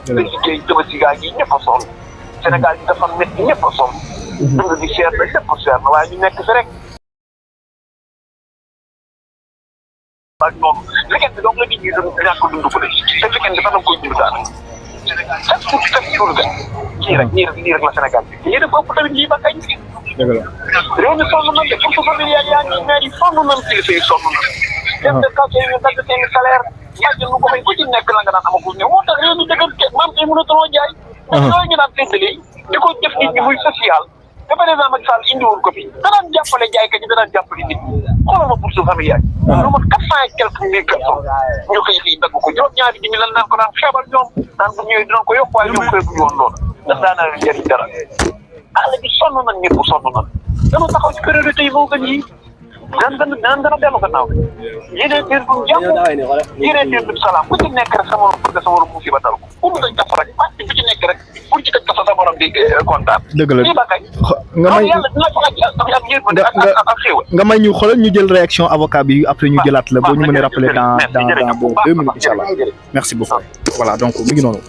dañ liggéey Tabaski gaa yi ñëpp a sonn. Sénégal yi dafa métti ñëpp a sonn. dund gi cher na lépp cher na waaye ñu nekk fi rek. waaw ñoom weekend bi donc la nit ñi doon ñàkk a dund ko de te weekend bi sax da nga koy dund daal. chaque jour ga nii rek la Sénégal bi ñii dafa ëpp tamit lii ba kañ. dëgg la réew mi sonn nañ de pour familial yaa ngi maire yi sonn nañ kilifa yi sonn nañ. chef de quartier yi ñu dagg seen salaire bàjjen lu ko fay ku ci nekk la nga daan amagul ne moo tax réew mi dëgër ke maam tey mënatuloo jaay. yooyu ñu daan féetale di ko def nit ñi muy social. te par exemple Macky Sall indiwoon ko fi danaan jàppale jaaykat yi danaan jàppale nit ñi xoolal ma bourse familiale lu mat 400 et quelques mille personnes ñu xëy xëy dagg ko juróom-ñaari ji mi lan naan ko daan xeebal ñoom naan bu ñëwee dinañ ko yokk waaye ñoom koy bu ñu woon loolu ndax daana jëriñ dara àll bi sonn nañ ñëpp sonn nañ dama taxaw ci priorité yi moo gën yi dana dellu gannaaw yeneen teer bu jàmm yeneen teer bu salaam ku ci nekk rek sa morom bëgg sa morom musiba dal ko pour mu dañ kasa rek parti bu ci nekk rek pour ci tëj kasa sa morom di kontaan dëgg la lii ba kay nga may yàlla dina ko ak yërmande ak xéewal nga may ñu xoolal ñu jël réaction avocat bi après ñu jëlaat la boo ñu mën a rappeler dans 2 minutes incha allah merci beaucoup voilà donc mi ngi noonu.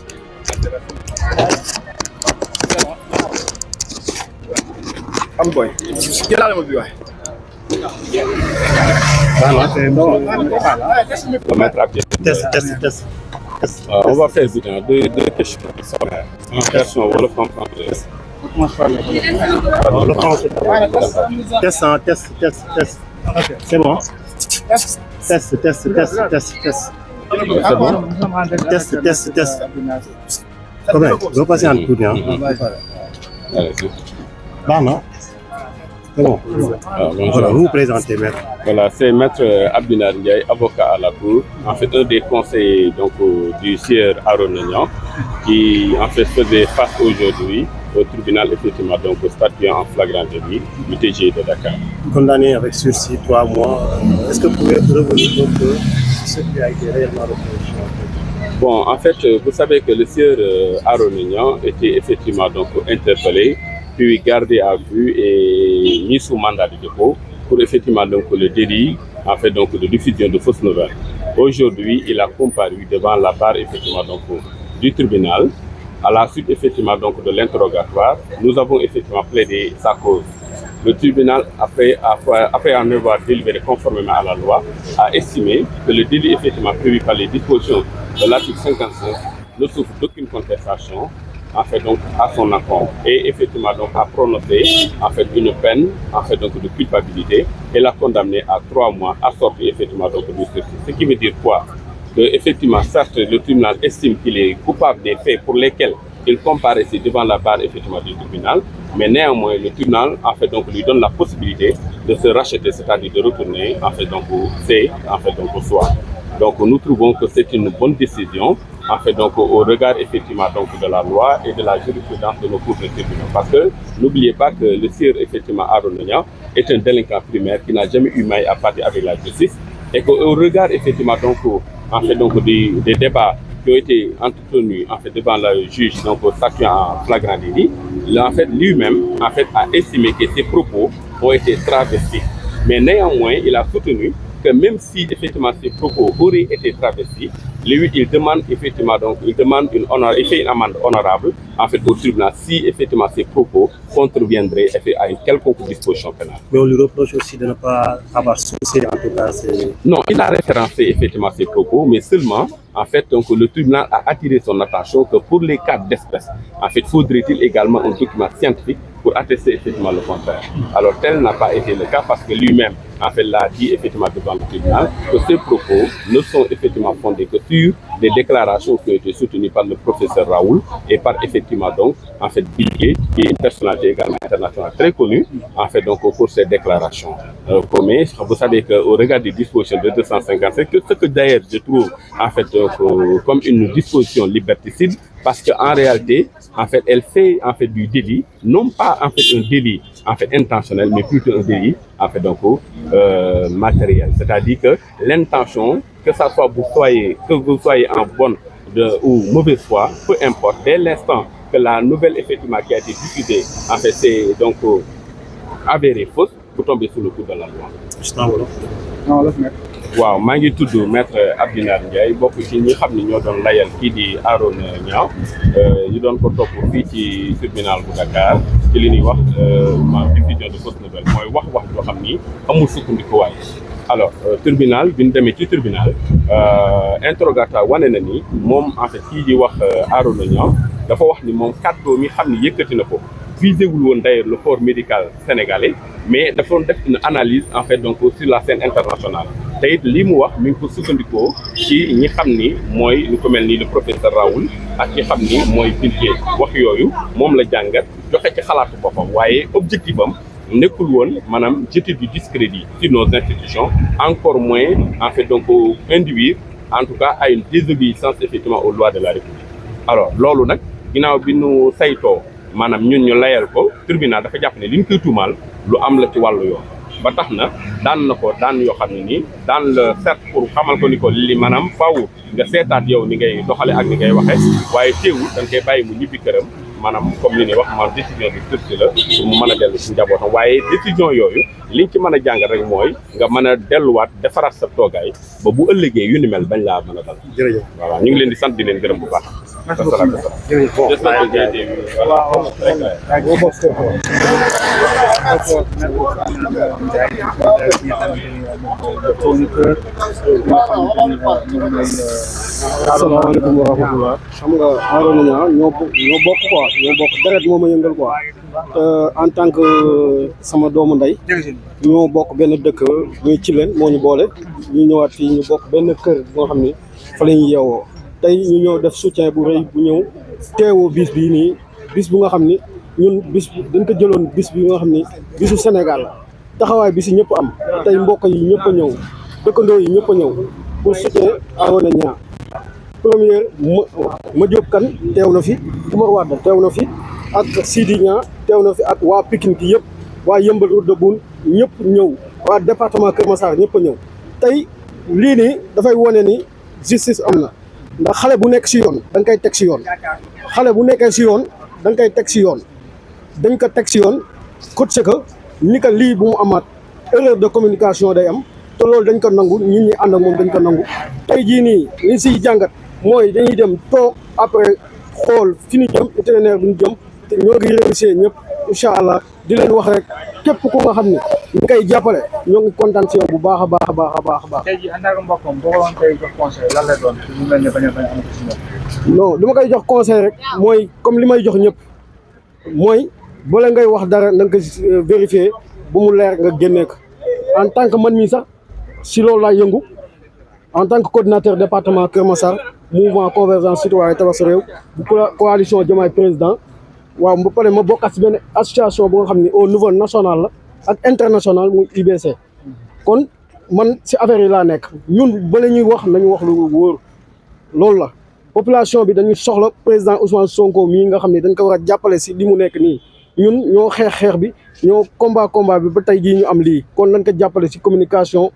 am boy jëlaale ma bi waay. Test. On va faire deux questions. Question wolof en français. Test. C'est bon. Test. C'est bon. Test. Comment? Je vais passer en tout bien. Bon. C'est bon. Voilà, vous vous présentez, maître. Voilà, c'est maître Abdinar Ndiaye, avocat à la cour, en fait un des conseillers donc, du sieur Aaron Niang, qui en fait faisait face aujourd'hui au tribunal effectivement donc statuant en flagrant délit du TGI de Dakar. Condamné avec sursis 3 mois, est-ce que vous pouvez revenir un peu sur ce qui a été réellement reproché? Bon, en fait, vous savez que le sieur Aaron Niang était effectivement donc interpellé, puis gardé à vue et mis sous mandat de dépôt pour effectivement donc le délit en fait donc de diffusion de fausses nouvelles. Aujourd'hui, il a comparu devant la barre effectivement donc du tribunal. À la suite effectivement donc de l'interrogatoire, nous avons effectivement plaidé sa cause. Le tribunal, après en avoir délibéré conformément à la loi, a estimé que le délit effectivement prévu par les dispositions de l'article 55 ne souffre d'aucune contestation en fait donc à son encontre et effectivement donc a prononcé en fait une peine en fait donc de culpabilité et l'a condamné à 3 mois assorti effectivement donc du sursis. Ce qui veut dire quoi? Que effectivement certes le tribunal estime qu'il est coupable des faits pour lesquels il comparaissait devant la barre effectivement du tribunal, mais néanmoins le tribunal en fait donc lui donne la possibilité de se racheter, c'est-à-dire de retourner en fait donc au soir. Donc nous trouvons que c'est une bonne décision en fait donc au regard effectivement donc de la loi et de la jurisprudence de nos cours de tribunal, parce que n'oubliez pas que le sieur effectivement Aaron Niang est un délinquant primaire qui n'a jamais eu maille à partir avec la justice et qu'au regard effectivement donc en fait donc des débats qui ont été entretenus en fait devant le juge donc statuant en flagrant délit, en fait lui-même en fait a estimé que ses propos ont été travestis, mais néanmoins il a soutenu que même si effectivement ces propos auraient été travestis, lui il demande effectivement donc il fait une amende honorable en fait au tribunal si effectivement ces propos contreviendraient à une quelconque disposition pénale. Mais on lui reproche aussi de ne pas avoir sourcé en tout cas. Non, il a référencé effectivement ces propos, mais seulement en fait donc le tribunal a attiré son attention que pour les cas d'espèce, en fait faudrait-il également un document scientifique pour attester effectivement le contraire. Alors tel n'a pas été le cas parce que lui-même en fait l'a dit effectivement devant le tribunal que ces propos ne sont effectivement fondés que sur des déclarations qui ont été soutenues par le professeur Raoul et par effectivement donc en fait Didier, qui est une personnalité également internationale très connue en fait donc pour ces déclarations. Mais vous savez qu'au regard des dispositions de 255, ce que d'ailleurs je trouve en fait comme une disposition liberticide, parce qu'en réalité en fait elle fait en fait du délit, non pas en fait un délit en fait intentionnel, mais plutôt un délit en fait donc matériel, c'est-à-dire que l'intention, que ça soit que vous soyez en bonne ou mauvaise foi, peu importe, dès l'instant que la nouvelle effectivement qui a été diffusée en fait c'est donc avérée fausse, vous tombez sous le coup de la loi. waaw maa ngi tudd maître Abdinar Ndiaye bokk ci ñi xam ni ñoo doon layal kii di Arona Niang ñu doon ko topp fii ci tribunal bu Dakar ci li ñuy wax ma diffusion de fausse nouvelle mooy wax yoo xam ni amul sukkandikuwaay. alors tribunal bi ñu demee ci tribunal interrogatoire wane na ni moom en fait kii di wax Arona Niang dafa wax ni moom kàddoo mi xam ni yëkkati na ko visé wul woon d'ailleurs le corps médical sénégalais mais dafa doon def une analyse en fait donc sur la scène internationale te it lii mu wax mi ngi ko sukkandikoo ci ñi xam ni mooy lu ko mel ni le professeur Raoul ak ñi xam ni mooy Binké wax yooyu moom la jàngat joxe ci xalaatu boppam waaye objectif am nekkul woon maanaam jeter du discrédit sur nos institutions encore moins en fait donc induire en tout cas à une désobéissance effectivement aux lois de la République. alors loolu nag ginnaaw bi nu saytoo maanaam ñun ñu layal ko tribunal dafa jàpp ne li ñu koy tuumaal lu am la ci wàllu yoon ba tax na daan na ko daan yoo xam ne nii daan la certes pour xamal ko ni ko li maanaam faaw nga seetaat yow ni ngay doxale ak ni ngay waxee waaye teewul dañ koy bàyyi mu ñibbi këram maanaam comme li ñuy wax man décision de sursis la pour mu mën a dellu ci njabootam waaye décision yooyu liñ ci mën a jàngal rek mooy nga mën a delluwaat defaraat sa toogaay ba bu ëllëgee yu ni mel bañ laa mën a dal. jërëjëf voilà ñu ngi leen di sant di leen gërëm bu baax. merci beaucoup jërëjëf asalaamaaleykum wa rahmatulah. xam nga Arona Niang ñoo bokk quoi ñoo bokk deret moo ma yëngal quoi en tant que sama doomu ndey ñoo bokk benn dëkk muy ci leen moo ñu boole ñu ñëwaat fii ñu bokk benn kër boo xam ni fa la ñuy yeewoo tey ñu ñëw def soutien bu rëy bu ñëw teewoo bis bii nii bis bu nga xam ni ñun bis dañ ko jëloon bis bi nga xam ni bisu Sénégal la taxawaay bi si ñëpp am tey mbokk yi ñëpp a ñëw dëkkandoo yi ñëpp a ñëw pour soutien Arona Niang première ma Diop Kane teew na fi Oumar Wade teew na fi ak Sidi Niang teew na fi ak waa Pikine ki yëpp waa Yeumbeul Route de Boune ñëpp ñëw waa département Kër Massar ñëpp a ñëw tey lii nii dafay wone ni justice am na ndax xale bu nekk si yoon da nga koy teg si yoon xale bu nekkee si yoon da nga koy teg si yoon dañ ko teg si yoon cote que ni que lii bu mu amaat erreur de communication day am te loolu dañ ko nangu ñun ñi ànd ak moom dañ ko nangu tey jii nii liñ siy jàngat mooy dañuy dem toog après xool fi ñu jëm itinéraire bi ñu jëm te ñoo ngi remercier ñëpp incha allah di leen wax rek képp ku nga xam ne ñu koy jàppale ñoo ngi kontaan si yow bu baax a baax a baax a baax a baax. tey jii ànd ak mbokkam boo ko doon tey jox conseil lan lay doon ñu mel ne bañ a am ci ñoom. non li ma koy jox conseil rek mooy comme li may jox ñëpp mooy bala ngay wax dara na nga ko vérifier bu mu leer nga génnee ko en tant que man mii sax si loolu laay yëngu en tant que coordinateur département Kër Massar mouvement convergence citoyenne tabax sa réew bu coalition Diomaye président waaw ba pare ma bokkat si benn association bu nga xam ne au niveau national la ak international muy IBC kon man si affaire yi laa nekk ñun bala ñuy wax nañu wax lu wóor loolu la population bi dañuy soxla président Ousmane Sonko mii nga xam ne dañ ko war a jàppale si li mu nekk nii ñun ñoo xeex bi ñoo combat bi ba tey jii ñu am lii kon nañ ko jàppale si communication